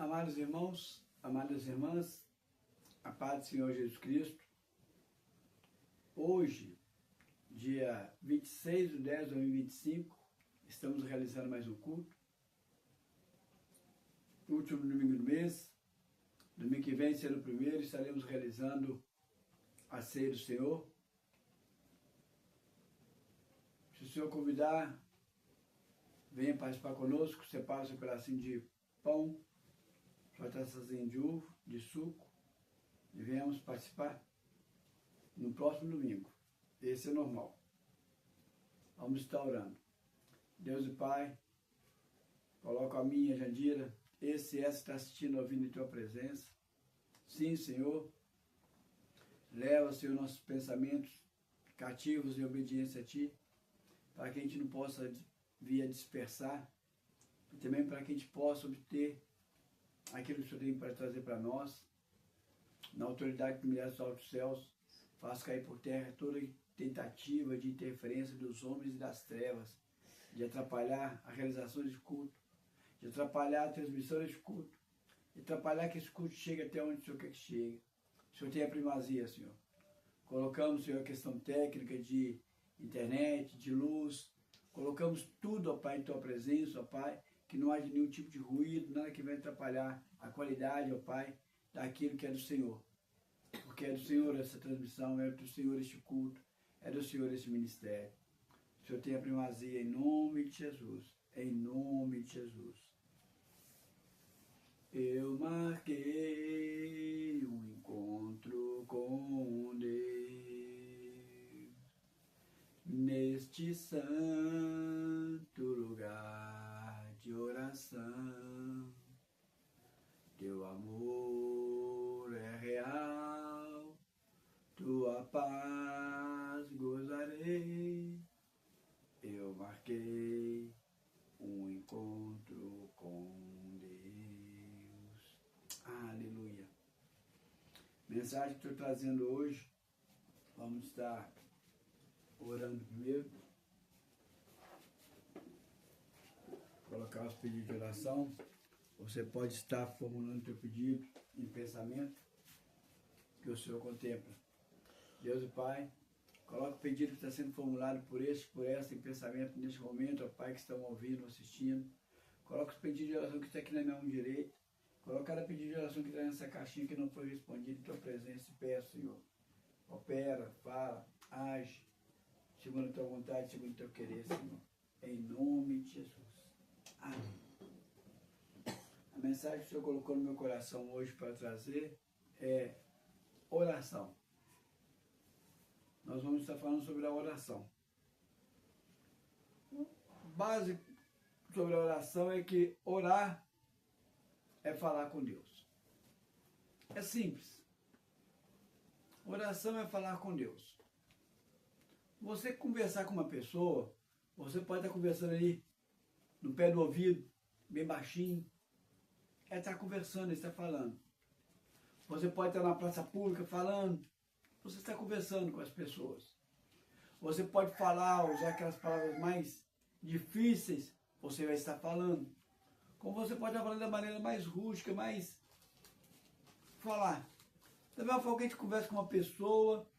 Amados irmãos, amadas irmãs, a paz do Senhor Jesus Cristo. Hoje, dia 26/10/2025, estamos realizando mais um culto. No último domingo do mês, domingo que vem, sendo o primeiro, estaremos realizando a ceia do Senhor. Se o Senhor convidar, venha participar conosco, separa seu pedacinho de pão, uma taçazinha de uva, de suco, e venhamos participar no próximo domingo. Esse é normal. Vamos estar orando. Deus e Pai, coloca a minha Jandira, esse e essa está assistindo, ouvindo em Tua presença. Sim, Senhor, leva, Senhor, nossos pensamentos cativos em obediência a Ti, para que a gente não possa vir a dispersar, e também para que a gente possa obter aquilo que o Senhor tem para trazer para nós. Na autoridade que me dá dos altos céus, faça cair por terra toda tentativa de interferência dos homens e das trevas, de atrapalhar a realização desse culto, de atrapalhar a transmissão desse culto, de atrapalhar que esse culto chegue até onde o Senhor quer que chegue. O Senhor tem a primazia, Senhor. Colocamos, Senhor, a questão técnica de internet, de luz, colocamos tudo, ó Pai, em Tua presença, ó Pai, que não haja nenhum tipo de ruído, nada que venha atrapalhar a qualidade, ó Pai, daquilo que é do Senhor. Porque é do Senhor essa transmissão, é do Senhor este culto, é do Senhor este ministério. O Senhor tem a primazia em nome de Jesus, em nome de Jesus. Eu marquei um encontro com Deus neste santo lugar de oração. Teu amor é real, Tua paz gozarei. Eu marquei um encontro com Deus. Aleluia. Mensagem que estou trazendo hoje, vamos estar orando primeiro. Colocar os pedidos de oração. Você pode estar formulando o teu pedido em pensamento, que o Senhor contempla. Deus e Pai, coloca o pedido que está sendo formulado por este, por essa em pensamento neste momento, ó Pai, que estão ouvindo, assistindo. Coloca os pedidos de oração que está aqui na minha mão direita. Coloca cada pedido de oração que está nessa caixinha que não foi respondido em Tua presença e peço, Senhor. Opera, fala, age, segundo a Tua vontade, segundo o Teu querer, Senhor. Em nome de Jesus. Amém. A mensagem que o Senhor colocou no meu coração hoje para trazer é oração. Nós vamos estar falando sobre a oração. O básico sobre a oração é que orar é falar com Deus. É simples. Oração é falar com Deus. Você conversar com uma pessoa, você pode estar conversando ali no pé do ouvido, bem baixinho. É estar conversando, está falando. Você pode estar na praça pública falando, você está conversando com as pessoas. Você pode falar, usar aquelas palavras mais difíceis, você vai estar falando. Como você pode estar falando da maneira mais rústica, mais falar. Da mesma forma que a gente conversa com uma pessoa,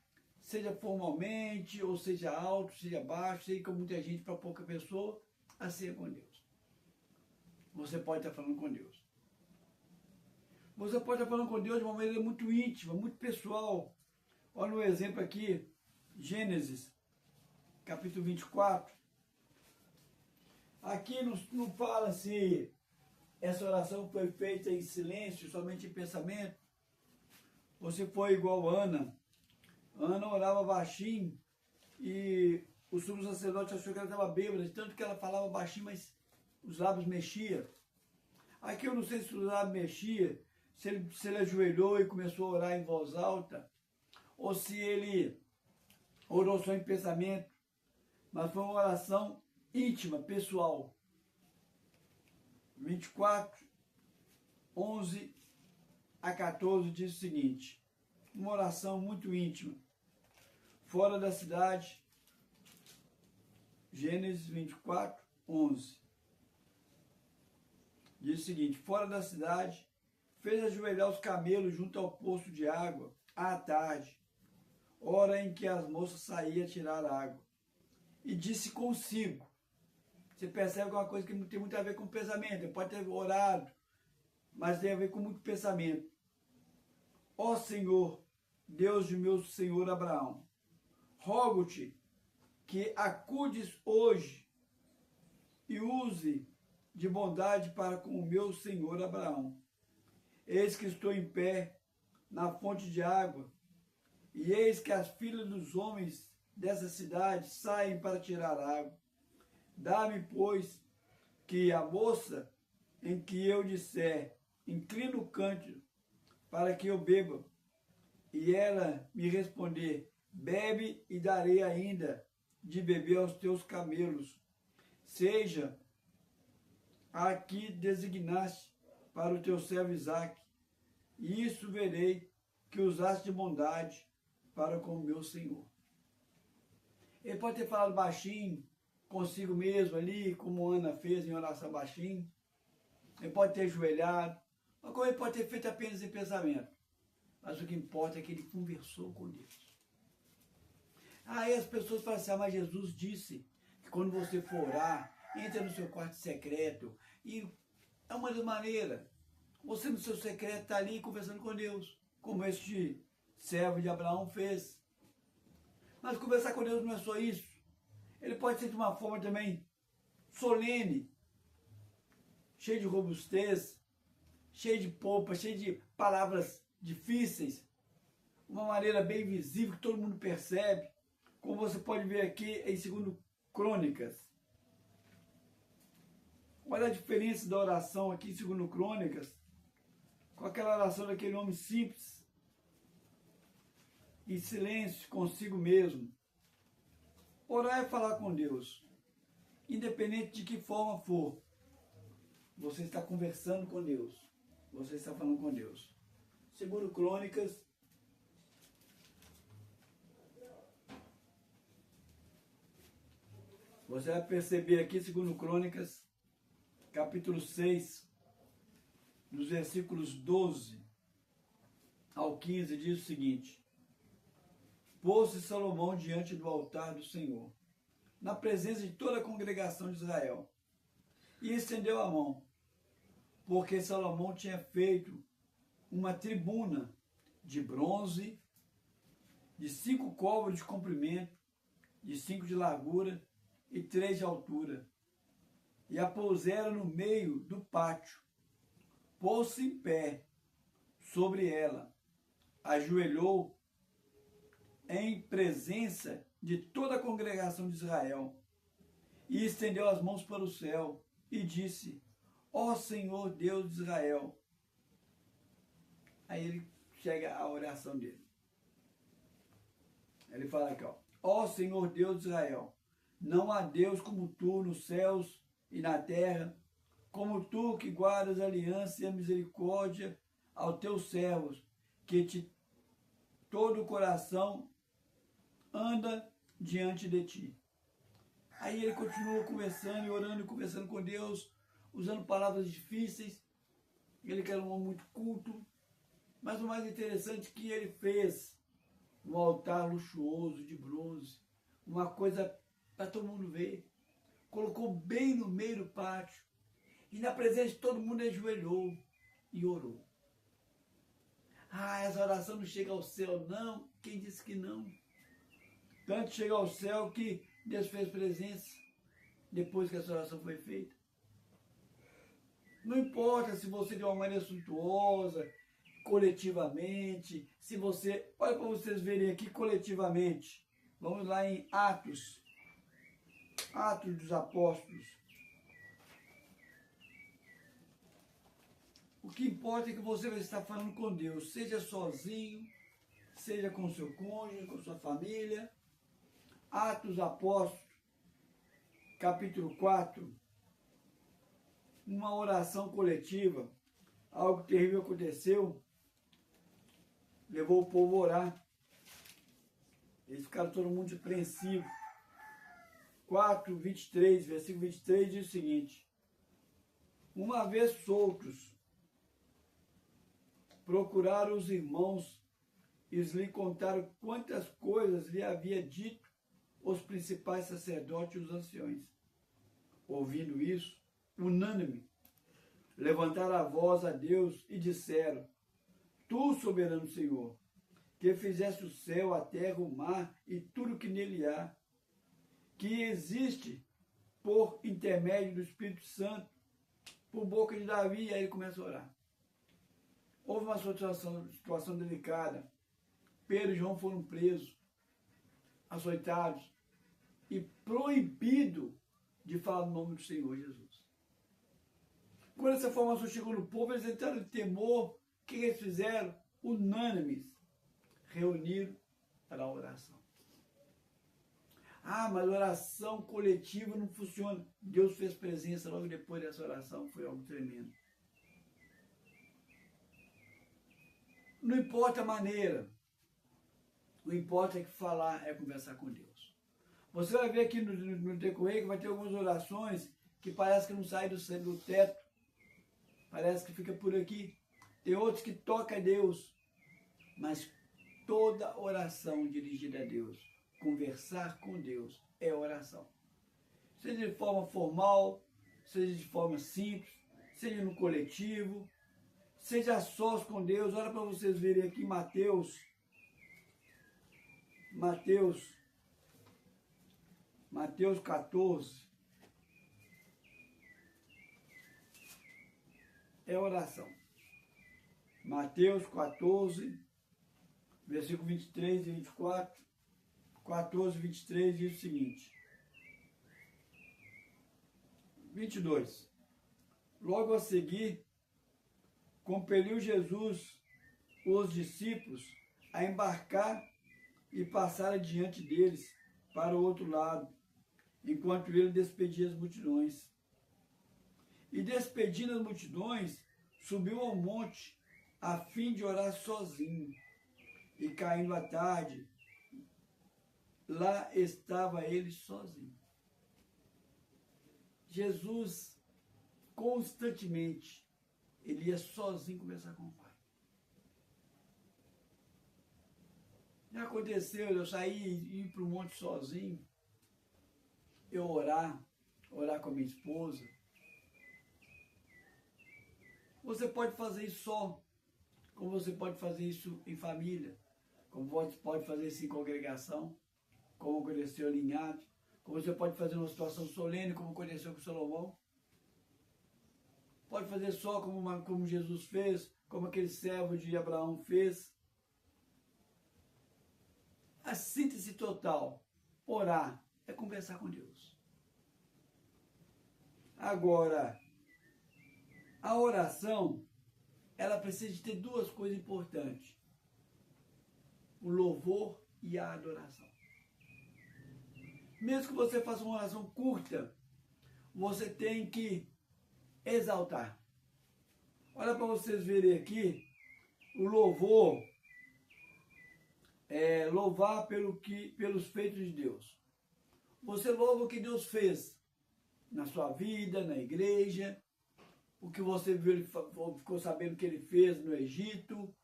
seja formalmente, ou seja alto, seja baixo, seja com muita gente para pouca pessoa, assim é com Deus. Você pode estar falando com Deus. Você pode estar falando com Deus de uma maneira muito íntima, muito pessoal. Olha o exemplo aqui, Gênesis, capítulo 24. Aqui não fala se essa oração foi feita em silêncio, somente em pensamento, ou se foi igual a Ana. Ana orava baixinho e o sumo sacerdote achou que ela estava bêbada, de tanto que ela falava baixinho, mas os lábios mexiam. Aqui eu não sei se os lábios mexiam, se ele ajoelhou e começou a orar em voz alta, ou se ele orou só em pensamento, mas foi uma oração íntima, pessoal. 24, 11 a 14 diz o seguinte, uma oração muito íntima. Fora da cidade, Gênesis 24, 11. Diz o seguinte, fora da cidade, fez ajoelhar os camelos junto ao poço de água à tarde, hora em que as moças saíam a tirar água. E disse consigo. Você percebe que é uma coisa que não tem muito a ver com pensamento. Ele pode ter orado, mas tem a ver com muito pensamento. Ó Senhor, Deus de meu senhor Abraão, rogo-te que acudes hoje e use de bondade para com o meu senhor Abraão. Eis que estou em pé na fonte de água, e eis que as filhas dos homens dessa cidade saem para tirar água. Dá-me, pois, que a moça em que eu disser, inclina o cântaro para que eu beba, e ela me responder, bebe e darei ainda de beber aos teus camelos. Seja a que designaste para o teu servo Isaque, e isso verei que usaste de bondade para com o meu Senhor. Ele pode ter falado baixinho, consigo mesmo ali, como Ana fez em oração baixinho. Ele pode ter ajoelhado, mas como ele pode ter feito apenas em pensamento. Mas o que importa é que ele conversou com Deus. Aí as pessoas falam assim, mas Jesus disse que quando você for orar, entra no seu quarto secreto. E é uma das maneiras. Você no seu secreto está ali conversando com Deus, como este servo de Abraão fez. Mas conversar com Deus não é só isso. Ele pode ser de uma forma também solene, cheio de robustez, cheio de polpa, cheio de palavras difíceis, uma maneira bem visível que todo mundo percebe, como você pode ver aqui em 2 Crônicas. Olha a diferença da oração aqui em 2 Crônicas, com aquela oração daquele homem simples, em silêncio consigo mesmo. Orar é falar com Deus, independente de que forma for. Você está conversando com Deus, você está falando com Deus. 2 Crônicas, você vai perceber aqui, 2 Crônicas, capítulo 6, dos versículos 12 ao 15, diz o seguinte: Pôs-se Salomão diante do altar do Senhor, na presença de toda a congregação de Israel, e estendeu a mão, porque Salomão tinha feito uma tribuna de bronze, de 5 côvados de comprimento, de 5 de largura e 3 de altura, e a pusera no meio do pátio. Pôs-se em pé sobre ela, ajoelhou em presença de toda a congregação de Israel, e estendeu as mãos para o céu, e disse, ó Senhor Deus de Israel. Aí ele chega à oração dele. Ele fala aqui, ó Senhor Deus de Israel, não há Deus como tu nos céus e na terra, como tu que guardas a aliança e a misericórdia aos teus servos, que te todo o coração anda diante de ti. Aí ele continua conversando e orando e conversando com Deus, usando palavras difíceis. Ele que era um homem muito culto, mas o mais interessante é que ele fez um altar luxuoso de bronze, uma coisa para todo mundo ver. Colocou bem no meio do pátio, e na presença de todo mundo ajoelhou e orou. Essa oração não chega ao céu, não. Quem disse que não? Tanto chega ao céu que Deus fez presença depois que essa oração foi feita. Não importa se você de uma maneira suntuosa, coletivamente, se você... Olha para vocês verem aqui coletivamente. Vamos lá em Atos dos Apóstolos. O que importa é que você vai estar falando com Deus, seja sozinho, seja com seu cônjuge, com sua família. Atos dos Apóstolos, capítulo 4, uma oração coletiva, algo terrível aconteceu, levou o povo a orar. Eles ficaram todo mundo apreensivo. 4:23, versículo 23 diz o seguinte: uma vez soltos, procuraram os irmãos e lhe contaram quantas coisas lhe havia dito os principais sacerdotes e os anciões. Ouvindo isso, unânime, levantaram a voz a Deus e disseram: Tu, soberano Senhor, que fizeste o céu, a terra, o mar e tudo que nele há, que existe por intermédio do Espírito Santo, por boca de Davi, e aí ele começa a orar. Houve uma situação delicada. Pedro e João foram presos, açoitados e proibido de falar o nome do Senhor Jesus. Quando essa informação chegou no povo, eles entraram em temor. O que eles fizeram? Unânimes, reuniram para a oração. Ah, mas oração coletiva não funciona. Deus fez presença logo depois dessa oração, foi algo tremendo. Não importa a maneira, o que importa é que falar é conversar com Deus. Você vai ver aqui no decorrer que vai ter algumas orações que parece que não saem do teto, parece que fica por aqui. Tem outros que tocam a Deus, mas toda oração dirigida a Deus, conversar com Deus, é oração. Seja de forma formal, seja de forma simples, seja no coletivo, seja a sós com Deus. Olha para vocês verem aqui Mateus 14. É oração. Mateus 14, versículo 23 e 24. 14, 23 diz o seguinte. 22. Logo a seguir, compeliu Jesus os discípulos a embarcar e passar adiante deles para o outro lado, enquanto ele despedia as multidões. E despedindo as multidões, subiu ao monte a fim de orar sozinho. E caindo a tarde, lá estava ele sozinho. Jesus, constantemente, ele ia sozinho conversar com o Pai. Já aconteceu eu sair e ir para o monte sozinho, eu orar com a minha esposa. Você pode fazer isso só, como você pode fazer isso em família, como você pode fazer isso em congregação, como aconteceu ali em Atos, como você pode fazer numa situação solene, como aconteceu com Salomão. Pode fazer só como Jesus fez, como aquele servo de Abraão fez. A síntese total, orar, é conversar com Deus. Agora, a oração, ela precisa de ter duas coisas importantes: o louvor e a adoração. Mesmo que você faça uma oração curta, você tem que exaltar. Olha para vocês verem aqui, o louvor é louvar pelos feitos de Deus. Você louva o que Deus fez na sua vida, na igreja, o que você viu, ele ficou sabendo que ele fez no Egito,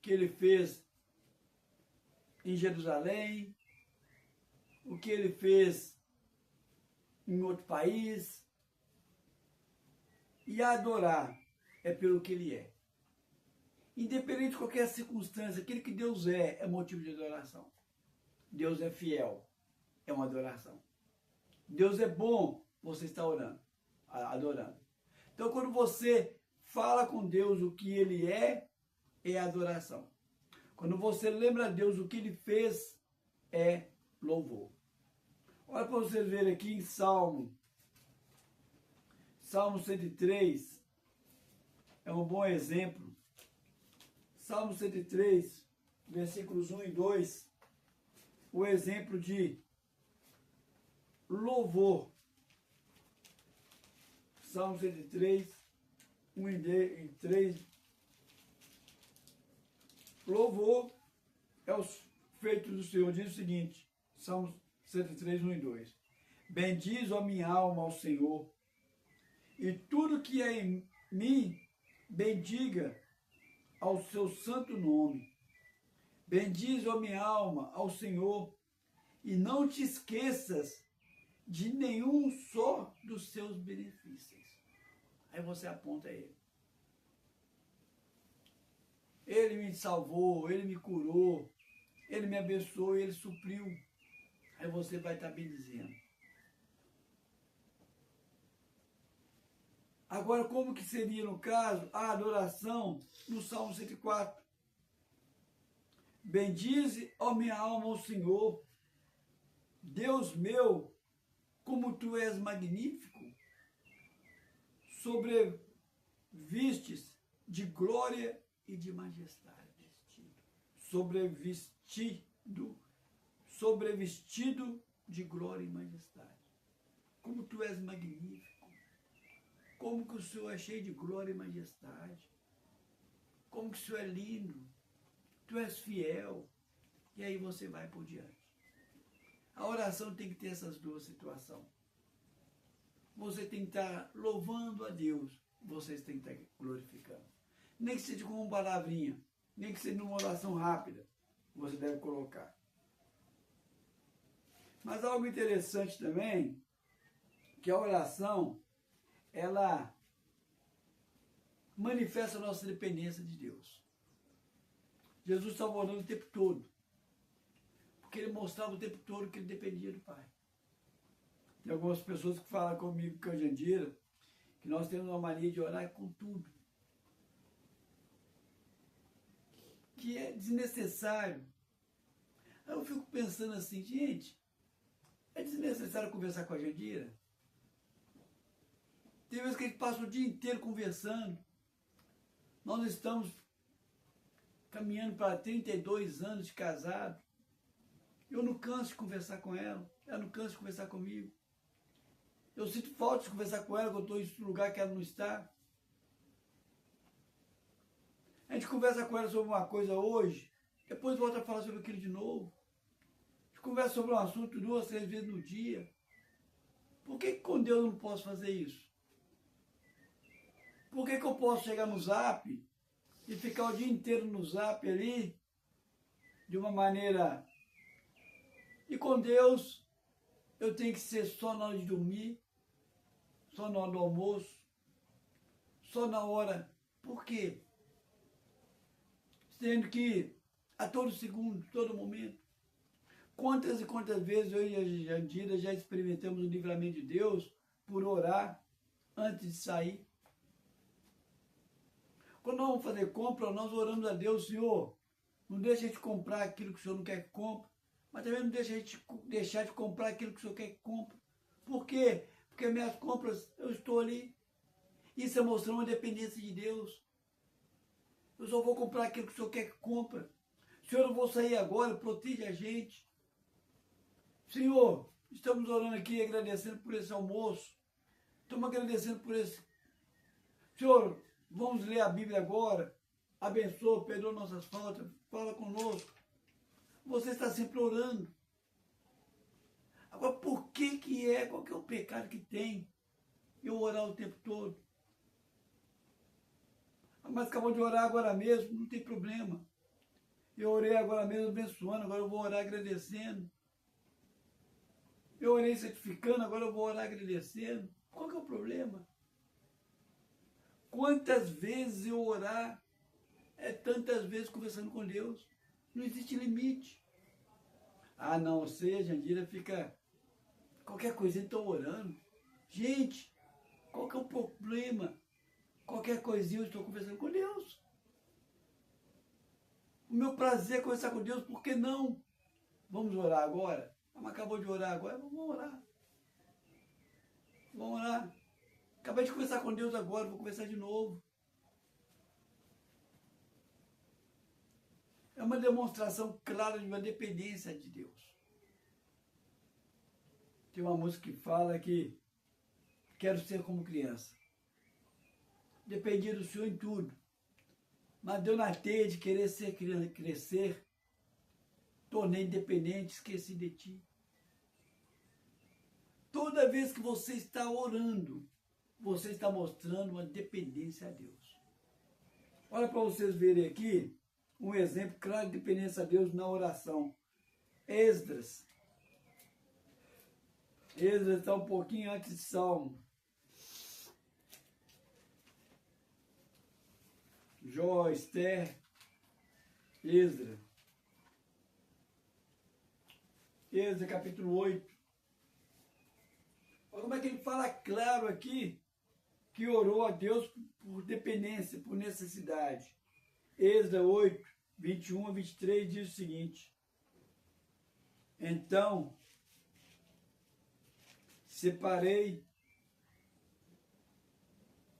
que ele fez em Jerusalém, o que ele fez em outro país. E adorar é pelo que ele é. Independente de qualquer circunstância, aquilo que Deus é motivo de adoração. Deus é fiel, é uma adoração. Deus é bom, você está orando, adorando. Então, quando você fala com Deus o que ele é adoração. Quando você lembra a Deus o que ele fez, é louvor. Olha para vocês verem aqui em Salmo 103, é um bom exemplo. Salmo 103, versículos 1 e 2, o exemplo de louvor. Salmo 103, 1 e 3. Louvor é os feitos do Senhor. Diz o seguinte, Salmo 103, 1 e 2. Bendiz, ó minha alma, ao Senhor, e tudo que é em mim, bendiga ao seu santo nome. Bendize, ó minha alma, ao Senhor, e não te esqueças de nenhum só dos seus benefícios. Aí você aponta ele. Ele me salvou, ele me curou, ele me abençoou, ele supriu. Aí você vai estar bendizendo. Agora, como que seria, no caso, a adoração no Salmo 104? Bendize, ó minha alma, ao Senhor. Deus meu, como tu és magnífico, sobrevistes de glória e de majestade. Sobrevestido de glória e majestade. Como tu és magnífico. Como que o Senhor é cheio de glória e majestade. Como que o Senhor é lindo. Tu és fiel. E aí você vai por diante. A oração tem que ter essas duas situações. Você tem que estar louvando a Deus. Vocês têm que estar glorificando. Nem que seja com uma palavrinha. Nem que seja numa oração rápida. Você deve colocar. Mas algo interessante também, que a oração, ela manifesta a nossa dependência de Deus. Jesus estava orando o tempo todo. Porque ele mostrava o tempo todo que ele dependia do Pai. Tem algumas pessoas que falam comigo, que hoje em dia, que nós temos uma mania de orar com tudo. Que é desnecessário. Aí eu fico pensando assim, gente, é desnecessário conversar com a Jandira? Tem vezes que a gente passa o dia inteiro conversando. Nós estamos caminhando para 32 anos de casado. Eu não canso de conversar com ela. Ela não cansa de conversar comigo. Eu sinto falta de conversar com ela quando eu estou em lugar que ela não está. A gente conversa com ela sobre uma coisa hoje, depois volta a falar sobre aquilo de novo. A gente conversa sobre um assunto 2, 3 vezes no dia. Por que com Deus eu não posso fazer isso? Por que eu posso chegar no Zap e ficar o dia inteiro no Zap ali, de uma maneira... E com Deus, eu tenho que ser só na hora de dormir, só na hora do almoço, só na hora... Por quê? Sendo que a todo segundo, todo momento. Quantas e quantas vezes eu e a Jandira já experimentamos o livramento de Deus por orar antes de sair. Quando nós vamos fazer compra, nós oramos a Deus, Senhor, não deixa a gente comprar aquilo que o Senhor não quer que compre, mas também não deixa a gente deixar de comprar aquilo que o Senhor quer que compre. Por quê? Porque minhas compras, eu estou ali. Isso é mostrando uma dependência de Deus. Eu só vou comprar aquilo que o Senhor quer que compre. Senhor, eu vou sair agora, protege a gente. Senhor, estamos orando aqui, agradecendo por esse almoço. Estamos agradecendo por esse... Senhor, vamos ler a Bíblia agora. Abençoa, perdoa nossas faltas, fala conosco. Você está sempre orando. Agora, por que qual que é o pecado que tem eu orar o tempo todo? Mas acabou de orar agora mesmo, não tem problema. Eu orei agora mesmo abençoando, agora eu vou orar agradecendo. Eu orei certificando, agora eu vou orar agradecendo. Qual que é o problema? Quantas vezes eu orar é tantas vezes conversando com Deus. Não existe limite. Ah, não, ou seja, Jandira fica... Qualquer coisinha estou orando. Gente, qual que é o problema? Qualquer coisinha eu estou conversando com Deus. O meu prazer é conversar com Deus, por que não? Vamos orar agora? Mas acabou de orar agora, vamos orar. Vamos orar. Acabei de conversar com Deus agora, vou conversar de novo. É uma demonstração clara de uma dependência de Deus. Tem uma música que fala que quero ser como criança. Dependia do Senhor em tudo. Mas deu na teia de querer crescer. Tornei independente, esqueci de ti. Toda vez que você está orando, você está mostrando uma dependência a Deus. Olha para vocês verem aqui um exemplo claro de dependência a Deus na oração. Esdras. Esdras está um pouquinho antes de Salmo. Jó, Esther, Esdras. Esdras capítulo 8. Olha como é que ele fala claro aqui que orou a Deus por dependência, por necessidade. Esdras 8, 21 a 23 diz o seguinte: então, separei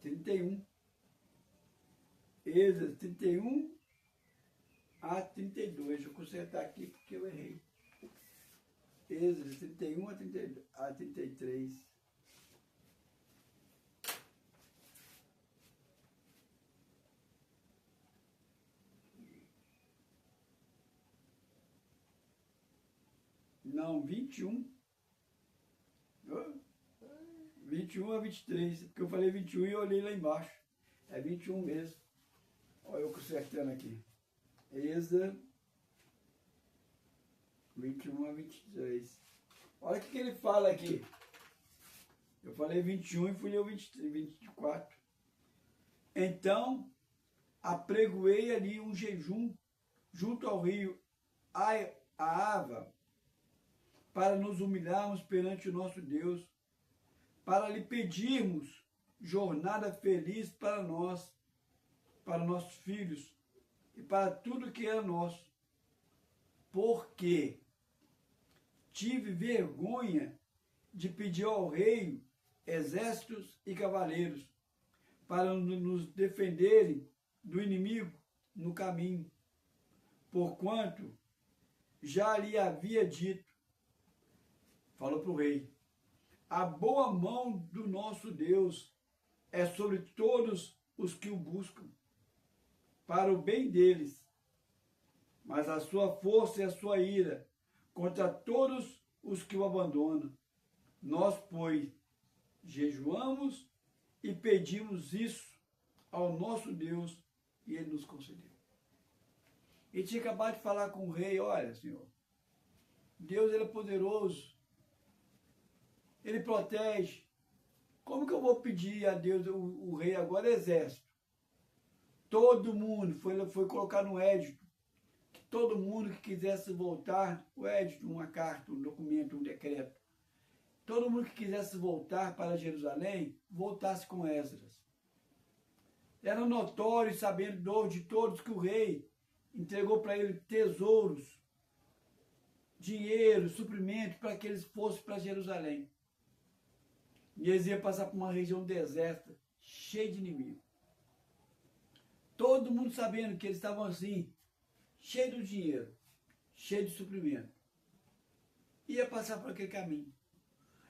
31. Esdras 31 a 32. Deixa eu consertar aqui porque eu errei. Esdras 31 a 33. Não, 21. 21 a 23. Porque eu falei 21 e eu olhei lá embaixo. É 21 mesmo. Olha eu consertando aqui. Esdras 21 a 23. Olha o que ele fala aqui. Eu falei 21 e fui ler o 23, 24. Então, apregoei ali um jejum junto ao rio Ahava, para nos humilharmos perante o nosso Deus, para lhe pedirmos jornada feliz para nós, para nossos filhos e para tudo que era nosso. Porque tive vergonha de pedir ao rei exércitos e cavaleiros para nos defenderem do inimigo no caminho, porquanto já lhe havia dito, falou para o rei, a boa mão do nosso Deus é sobre todos os que o buscam, para o bem deles, mas a sua força e a sua ira contra todos os que o abandonam. Nós, pois, jejuamos e pedimos isso ao nosso Deus e ele nos concedeu. Ele tinha acabado de falar com o rei, olha, Senhor, Deus ele é poderoso, ele protege. Como que eu vou pedir a Deus, o rei agora é exército? Todo mundo foi colocar no édito, que todo mundo que quisesse voltar, o édito, uma carta, um documento, um decreto, todo mundo que quisesse voltar para Jerusalém, voltasse com Esdras. Era notório, sabedor de todos, que o rei entregou para ele tesouros, dinheiro, suprimento, para que eles fossem para Jerusalém. E eles iam passar por uma região deserta, cheia de inimigos. Todo mundo sabendo que eles estavam assim, cheio de dinheiro, cheio de suprimento. Ia passar por aquele caminho.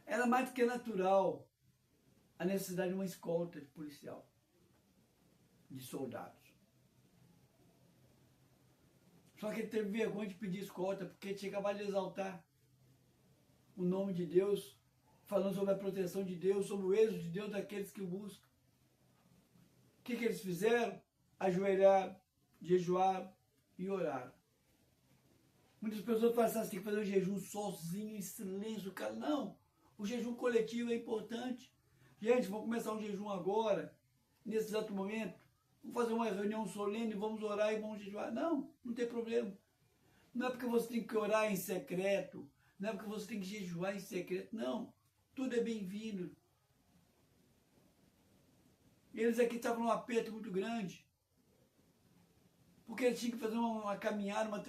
Era mais do que natural a necessidade de uma escolta policial, de soldados. Só que ele teve vergonha de pedir escolta, porque ele tinha acabado de exaltar o nome de Deus, falando sobre a proteção de Deus, sobre o êxito de Deus daqueles que o buscam. O que eles fizeram? Ajoelharam, jejuaram e oraram. Muitas pessoas falam assim, tem que fazer um jejum sozinho, em silêncio. Cara, não. O jejum coletivo é importante. Gente, vamos começar um jejum agora, nesse exato momento. Vamos fazer uma reunião solene, vamos orar e vamos jejuar. Não, não tem problema. Não é porque você tem que orar em secreto, não é porque você tem que jejuar em secreto, não. Tudo é bem-vindo. Eles aqui estavam num aperto muito grande, porque eles tinham que fazer uma caminhada, uma